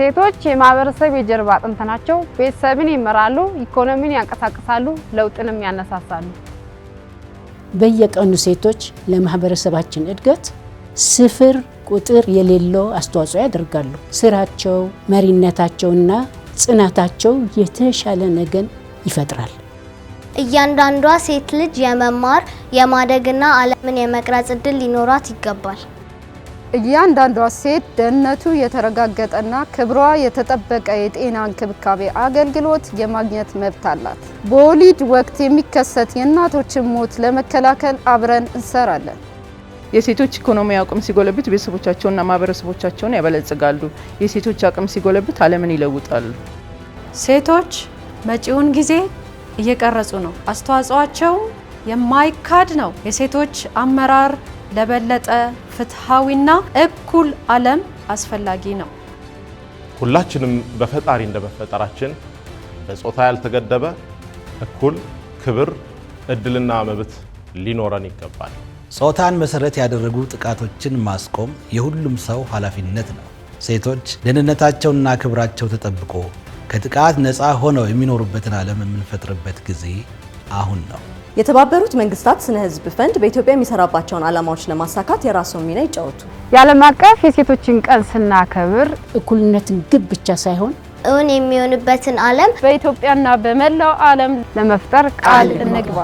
ሴቶች የማህበረሰብ የጀርባ አጥንት ናቸው። ቤተሰብን ይመራሉ፣ ኢኮኖሚን ያንቀሳቅሳሉ፣ ለውጥንም ያነሳሳሉ። በየቀኑ ሴቶች ለማህበረሰባችን እድገት ስፍር ቁጥር የሌለው አስተዋጽኦ ያደርጋሉ። ስራቸው፣ መሪነታቸውና ጽናታቸው የተሻለ ነገን ይፈጥራል። እያንዳንዷ ሴት ልጅ የመማር የማደግና ዓለምን የመቅረጽ ዕድል ሊኖራት ይገባል። እያንዳንዷ ሴት ደህንነቱ የተረጋገጠና ክብሯ የተጠበቀ የጤና እንክብካቤ አገልግሎት የማግኘት መብት አላት። በወሊድ ወቅት የሚከሰት የእናቶችን ሞት ለመከላከል አብረን እንሰራለን። የሴቶች ኢኮኖሚ አቅም ሲጎለብት ቤተሰቦቻቸውንና ማህበረሰቦቻቸውን ያበለጽጋሉ። የሴቶች አቅም ሲጎለብት ዓለምን ይለውጣሉ። ሴቶች መጪውን ጊዜ እየቀረጹ ነው። አስተዋጽኦአቸው የማይካድ ነው። የሴቶች አመራር ለበለጠ ፍትሃዊና እኩል ዓለም አስፈላጊ ነው። ሁላችንም በፈጣሪ እንደመፈጠራችን በጾታ ያልተገደበ እኩል ክብር፣ እድልና መብት ሊኖረን ይገባል። ጾታን መሰረት ያደረጉ ጥቃቶችን ማስቆም የሁሉም ሰው ኃላፊነት ነው። ሴቶች ደህንነታቸውና ክብራቸው ተጠብቆ ከጥቃት ነፃ ሆነው የሚኖሩበትን ዓለም የምንፈጥርበት ጊዜ አሁን ነው። የተባበሩት መንግስታት ስነ ህዝብ ፈንድ በኢትዮጵያ የሚሰራባቸውን ዓላማዎች ለማሳካት የራሱን ሚና ይጫወቱ። የዓለም አቀፍ የሴቶችን ቀን ስናከብር እኩልነትን ግብ ብቻ ሳይሆን እውን የሚሆንበትን ዓለም በኢትዮጵያና በመላው ዓለም ለመፍጠር ቃል እንግባ።